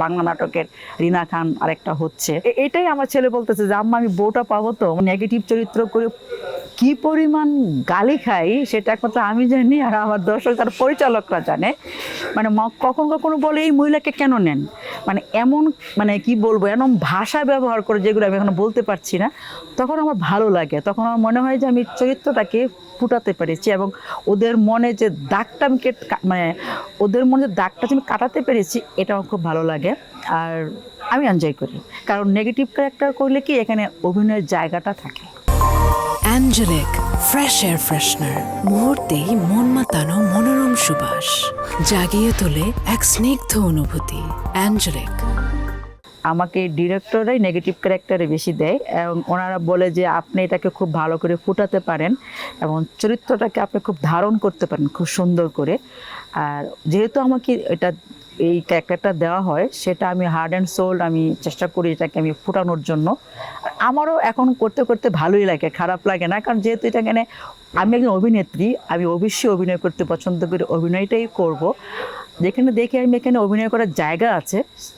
বাংলা নাটকের রিনা খান আরেকটা হচ্ছে। এটাই আমার ছেলে বলতেছে যে আম্মা আমি বউটা পাবো তো। নেগেটিভ চরিত্র করে কি পরিমাণ গালি খাই সেটা একমাত্র আমি জানি, আর আমার দর্শক তার পরিচালকরা জানে। মানে কখনো কখনো বলে এই মহিলাকে কেন নেন, মানে এমন মানে কি বলবো এমন ভাষা ব্যবহার করে যেগুলো আমি এখন বলতে পারছি না। তখন আমার ভালো লাগে, তখন আমার মনে হয় যে আমি চরিত্রটাকে ফুটাতে পেরেছি এবং ওদের মনে যে দাগটা আমি মানে ওদের মনে যে দাগটা আমি কাটাতে পেরেছি, এটা আমার খুব ভালো লাগে। আর আমি এনজয় করি, কারণ নেগেটিভ ক্যারেক্টার করলে কি এখানে অভিনয়ের জায়গাটা থাকে। অ্যাঞ্জেলিক ফ্রেশ এয়ার ফ্রেশনার, মুহূর্তেই মন মাতানো মনোরম সুবাস, জাগিয়ে তোলে এক স্নিগ্ধ অনুভূতি। অ্যাঞ্জেলিক। আমাকে ডিরেক্টররাই নেগেটিভ ক্যারেক্টারে বেশি দেয় এবং ওনারা বলে যে আপনি এটাকে খুব ভালো করে ফুটাতে পারেন এবং চরিত্রটাকে আপনি খুব ধারণ করতে পারেন খুব সুন্দর করে। আর যেহেতু আমাকে এটা এই ক্যারেক্টারটা দেওয়া হয়, সেটা আমি হার্ট অ্যান্ড সোল আমি চেষ্টা করি এটাকে আমি ফুটানোর জন্য। আমারও এখন করতে করতে ভালোই লাগে, খারাপ লাগে না, কারণ যেহেতু এটা এখানে আমি একজন অভিনেত্রী, আমি অবশ্যই অভিনয় করতে পছন্দ করি, অভিনয়টাই করব। যেখানে দেখে আমি এখানে অভিনয় করার জায়গা আছে,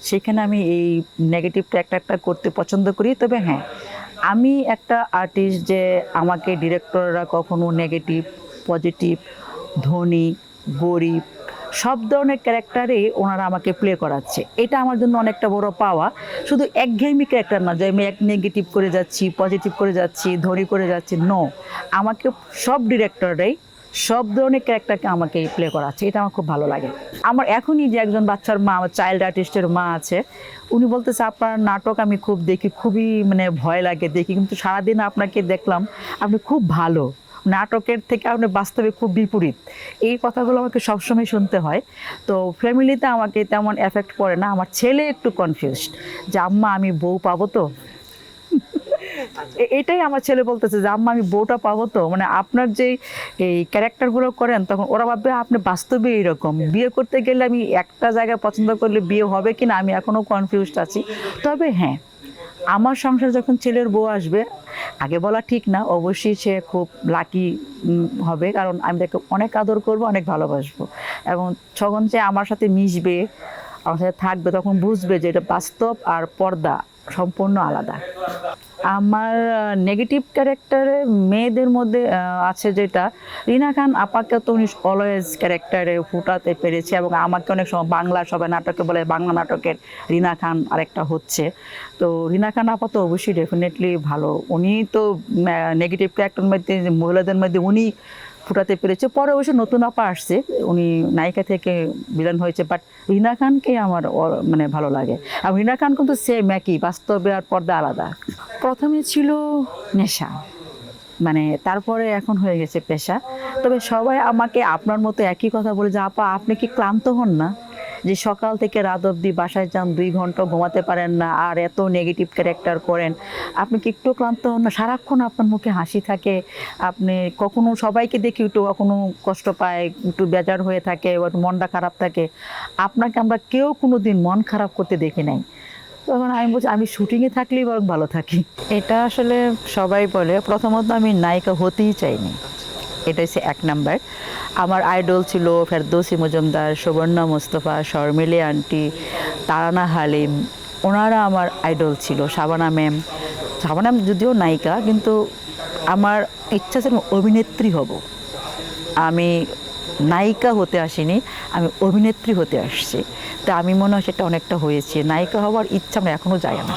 সেখানে আমি এই নেগেটিভ ক্যারেক্টারটা করতে পছন্দ করি। তবে হ্যাঁ, আমি একটা আর্টিস্ট যে আমাকে ডিরেক্টররা কখনো নেগেটিভ, পজিটিভ, ধনী, গরিব সব ধরনের ক্যারেক্টারে ওনারা আমাকে প্লে করাচ্ছে, এটা আমার জন্য অনেকটা বড় পাওয়া। শুধু একঘেয়েমি ক্যারেক্টার না যে আমি এক নেগেটিভ করে যাচ্ছি, পজিটিভ করে যাচ্ছি, ধনী করে যাচ্ছি, নো, আমাকে সব ডিরেক্টররাই সব ধরনের ক্যারেক্টারকে আমাকে প্লে করাচ্ছে, এটা আমার খুব ভালো লাগে। আমার এখনই যে একজন বাচ্চার মা, আমার চাইল্ড আর্টিস্টের মা আছে, উনি বলতেছে আপনার নাটক আমি খুব দেখি, খুবই মানে ভয় লাগে দেখি, কিন্তু সারাদিন আপনাকে দেখলাম আপনি খুব ভালো, নাটকের থেকে আপনি বাস্তবে খুব বিপরীত। এই কথাগুলো আমাকে সবসময় শুনতে হয়। তো ফ্যামিলিতে আমাকে তেমন এফেক্ট পড়ে না। আমার ছেলে একটু কনফিউজড যে আম্মা আমি বউ পাবো তো। এটাই আমার ছেলে বলতেছে যে আম্মা আমি বউটা পাবো তো, মানে আপনার যে এই ক্যারেক্টারগুলো করেন তখন ওরা ভাববে আপনি বাস্তবে এইরকম। বিয়ে করতে গেলে আমি একটা জায়গায় পছন্দ করলে বিয়ে হবে কিনা আমি এখনও কনফিউজড আছি। তবে হ্যাঁ, আমার সংসার যখন ছেলের বউ আসবে, আগে বলা ঠিক না, অবশ্যই সে খুব লাকি হবে, কারণ আমি তাকে অনেক আদর করবো, অনেক ভালোবাসবো এবং যখন সে আমার সাথে মিশবে, আমার সাথে থাকবে, তখন বুঝবে যে এটা বাস্তব আর পর্দা সম্পূর্ণ আলাদা। আমার নেগেটিভ ক্যারেক্টারে মেয়েদের মধ্যে আছে যেটা রিনা খান আপাকে তো উনি অলওয়েজ ক্যারেক্টারে ফুটাতে পেরেছে এবং আমাকে অনেক সময় বাংলা সবাই নাটকে বলে বাংলা নাটকের রিনা খান আরেকটা হচ্ছে। তো রিনা খান আপা তো অবশ্যই ডেফিনেটলি ভালো, উনি তো নেগেটিভ ক্যারেক্টারের মধ্যে মহিলাদের মধ্যে উনি ফুটাতে পেরেছে। পরে অবশ্য নতুন আপা আসছে, উনি নায়িকা থেকে ভিলেন হয়েছে, বাট রিনা খানকে আমার মানে ভালো লাগে। আর রিনা খান কিন্তু সেম একই, বাস্তবে আর পর্দা আলাদা। প্রথমে ছিল নেশা, মানে তারপরে এখন হয়ে গেছে পেশা। তবে সবাই আমাকে আপনার মতো একই কথা বলে যে আপা আপনি কি ক্লান্ত হন না, যে সকাল থেকে রাত অবধি বাসায় যান, 2 ঘন্টা ঘুমাতে পারেন না, আর এত নেগেটিভ ক্যারেক্টার করেন, আপনি কি একটু ক্লান্ত হন না? সারাক্ষণ আপনার মুখে হাসি থাকে, আপনি কখনো সবাইকে দেখি একটু কখনো কষ্ট পায়, একটু বেজার হয়ে থাকে, মনটা খারাপ থাকে, আপনাকে আমরা কেউ কোনো দিন মন খারাপ করতে দেখি নাই। তখন আমি বলছি আমি শুটিংয়ে থাকলেই বরং ভালো থাকি। এটা আসলে সবাই বলে, প্রথমত আমি নায়িকা হতেই চাইনি, এটা হচ্ছে 1 নাম্বার। আমার আইডল ছিল ফেরদৌসী মজুমদার, সুবর্ণা মুস্তফা, শর্মিলী আন্টি, তারানা হালিম, ওনারা আমার আইডল ছিল। শাবানা ম্যাম, শাবানা যদিও নায়িকা, কিন্তু আমার ইচ্ছা ছিল অভিনেত্রী হব। আমি নায়িকা হতে আসিনি, আমি অভিনেত্রী হতে আসছি। তো আমি মনে হয় সেটা অনেকটা হয়েছে, নায়িকা হওয়ার ইচ্ছা আমার এখনও যায় না।